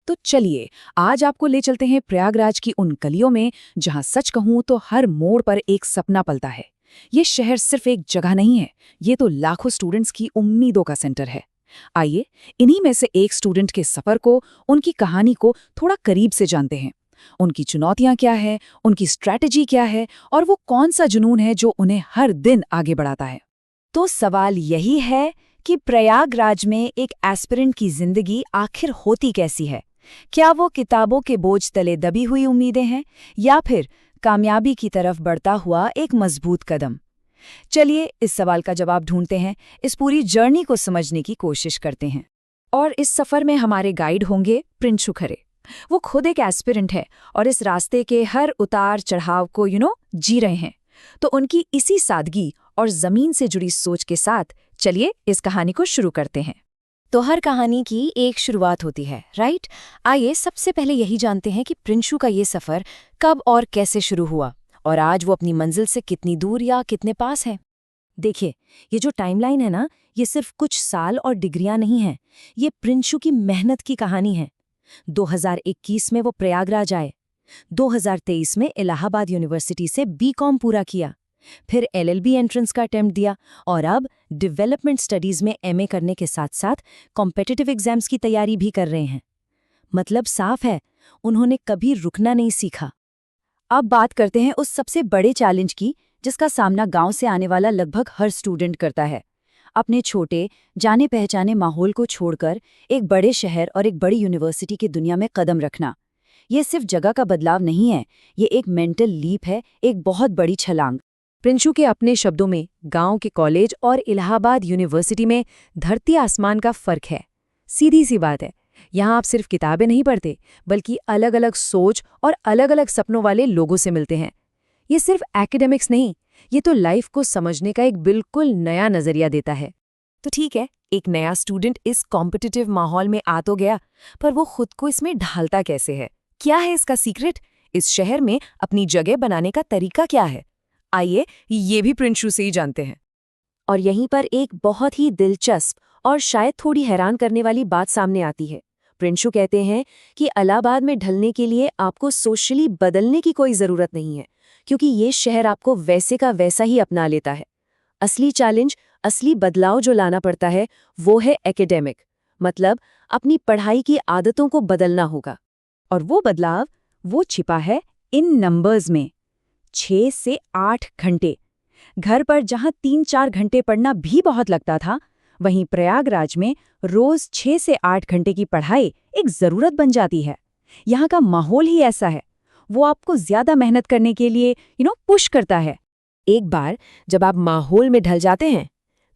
तो चलिए आज आपको ले चलते हैं प्रयागराज की उन गलियों में जहां सच कहूं तो हर मोड़ पर एक सपना पलता है। ये शहर सिर्फ एक जगह नहीं है, ये तो लाखों स्टूडेंट्स की उम्मीदों का सेंटर है। आइए इन्हीं में से एक स्टूडेंट के सफर को, उनकी कहानी को थोड़ा करीब से जानते हैं। उनकी चुनौतियां क्या है, उनकी स्ट्रैटेजी क्या है और वो कौन सा जुनून है जो उन्हें हर दिन आगे बढ़ाता है। तो सवाल यही है कि प्रयागराज में एक एस्पिरेंट की जिंदगी आखिर होती कैसी है। क्या वो किताबों के बोझ तले दबी हुई उम्मीदें हैं या फिर कामयाबी की तरफ बढ़ता हुआ एक मजबूत कदम। चलिए इस सवाल का जवाब ढूंढते हैं, इस पूरी जर्नी को समझने की कोशिश करते हैं। और इस सफर में हमारे गाइड होंगे प्रिंशु खरे। वो खुद एक एस्पिरेंट है और इस रास्ते के हर उतार चढ़ाव को जी रहे हैं। तो उनकी इसी सादगी और जमीन से जुड़ी सोच के साथ चलिए इस कहानी को शुरू करते हैं। तो हर कहानी की एक शुरुआत होती है, राइट? आइए सबसे पहले यही जानते हैं कि प्रिंशु का ये सफ़र कब और कैसे शुरू हुआ और आज वो अपनी मंजिल से कितनी दूर या कितने पास है। देखिए, ये जो टाइमलाइन है ना, ये सिर्फ कुछ साल और डिग्रियां नहीं हैं, ये प्रिंशु की मेहनत की कहानी है। 2021 में वो प्रयागराज आए, 2023 में इलाहाबाद यूनिवर्सिटी से बीकॉम पूरा किया, फिर एलएलबी एंट्रेंस का अटेम्प्ट दिया और अब डेवलपमेंट स्टडीज में एमए करने के साथ साथ कॉम्पिटिटिव एग्जाम्स की तैयारी भी कर रहे हैं। मतलब साफ है, उन्होंने कभी रुकना नहीं सीखा। अब बात करते हैं उस सबसे बड़े चैलेंज की जिसका सामना गांव से आने वाला लगभग हर स्टूडेंट करता है। अपने छोटे जाने पहचाने माहौल को छोड़कर एक बड़े शहर और एक बड़ी यूनिवर्सिटी की दुनिया में कदम रखना। ये सिर्फ जगह का बदलाव नहीं है, ये एक मेंटल लीप है, एक बहुत बड़ी छलांग। प्रिंशु के अपने शब्दों में गांव के कॉलेज और इलाहाबाद यूनिवर्सिटी में धरती आसमान का फर्क है। सीधी सी बात है, यहाँ आप सिर्फ किताबें नहीं पढ़ते बल्कि अलग अलग सोच और अलग अलग सपनों वाले लोगों से मिलते हैं। ये सिर्फ एकेडमिक्स नहीं, ये तो लाइफ को समझने का एक बिल्कुल नया नजरिया देता है। तो ठीक है, एक नया स्टूडेंट इस कॉम्पिटिटिव माहौल में आ तो गया, पर वो खुद को इसमें ढालता कैसे है? क्या है इसका सीक्रेट? इस शहर में अपनी जगह बनाने का तरीका क्या है? आइए ये भी प्रिंशु से ही जानते हैं। और यहीं पर एक बहुत ही दिलचस्प और शायद थोड़ी हैरान करने वाली बात सामने आती है। प्रिंशु कहते हैं कि इलाहाबाद में ढलने के लिए आपको सोशली बदलने की कोई ज़रूरत नहीं है, क्योंकि ये शहर आपको वैसे का वैसा ही अपना लेता है। असली चैलेंज, असली बदलाव जो लाना पड़ता है वो है एकेडेमिक, मतलब अपनी पढ़ाई की आदतों को बदलना होगा। और वो बदलाव वो छिपा है इन नंबर्स में। 6 से 8 घंटे। घर पर जहां 3-4 घंटे पढ़ना भी बहुत लगता था, वहीं प्रयागराज में रोज 6 से 8 घंटे की पढ़ाई एक जरूरत बन जाती है। यहाँ का माहौल ही ऐसा है, वो आपको ज्यादा मेहनत करने के लिए पुश करता है। एक बार जब आप माहौल में ढल जाते हैं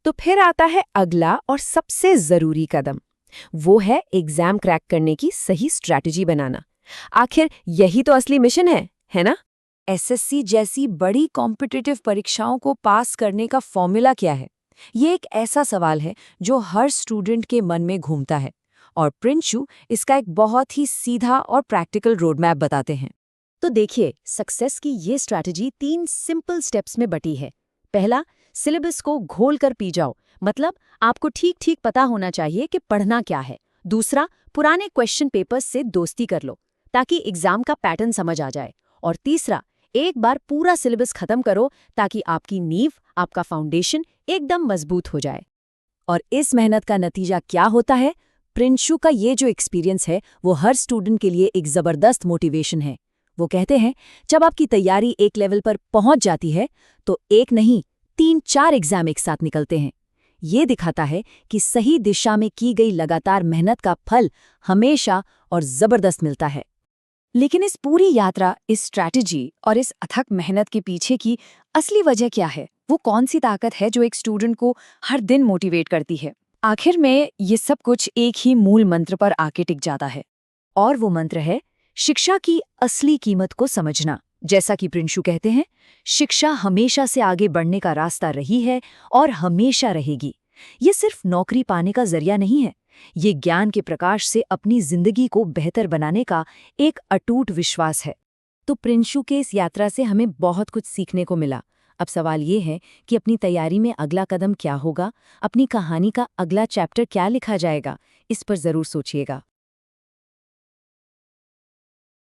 तो फिर आता है अगला और सबसे जरूरी कदम। वो है एग्जाम क्रैक करने की सही स्ट्रैटेजी बनाना। आखिर यही तो असली मिशन है ना? एसएससी जैसी बड़ी कॉम्पिटिटिव परीक्षाओं को पास करने का फॉर्मूला क्या है? ये एक ऐसा सवाल है जो हर स्टूडेंट के मन में घूमता है, और प्रिंशु इसका एक बहुत ही सीधा और प्रैक्टिकल रोड मैप बताते हैं। तो देखिए, सक्सेस की ये स्ट्रैटेजी 3 सिंपल स्टेप्स में बटी है। पहला, सिलेबस को घोल कर पी जाओ, मतलब आपको ठीक ठीक पता होना चाहिए कि पढ़ना क्या है। दूसरा, पुराने क्वेश्चन पेपर्स से दोस्ती कर लो ताकि एग्जाम का पैटर्न समझ आ जाए। और तीसरा, एक बार पूरा सिलेबस खत्म करो ताकि आपकी नींव, आपका फाउंडेशन एकदम मजबूत हो जाए। और इस मेहनत का नतीजा क्या होता है? प्रिंशु का ये जो एक्सपीरियंस है वो हर स्टूडेंट के लिए एक जबरदस्त मोटिवेशन है। वो कहते हैं, जब आपकी तैयारी एक लेवल पर पहुंच जाती है तो एक नहीं 3-4 एग्जाम एक साथ निकलते हैं। ये दिखाता है कि सही दिशा में की गई लगातार मेहनत का फल हमेशा और जबरदस्त मिलता है। लेकिन इस पूरी यात्रा, इस स्ट्रैटेजी और इस अथक मेहनत के पीछे की असली वजह क्या है? वो कौन सी ताकत है जो एक स्टूडेंट को हर दिन मोटिवेट करती है? आखिर में ये सब कुछ एक ही मूल मंत्र पर आके टिक जाता है, और वो मंत्र है शिक्षा की असली कीमत को समझना। जैसा कि प्रिंशु कहते हैं, शिक्षा हमेशा से आगे बढ़ने का रास्ता रही है और हमेशा रहेगी। ये सिर्फ नौकरी पाने का जरिया नहीं है, ये ज्ञान के प्रकाश से अपनी जिंदगी को बेहतर बनाने का एक अटूट विश्वास है। तो प्रिंशु के इस यात्रा से हमें बहुत कुछ सीखने को मिला। अब सवाल ये है कि अपनी तैयारी में अगला कदम क्या होगा, अपनी कहानी का अगला चैप्टर क्या लिखा जाएगा? इस पर जरूर सोचिएगा।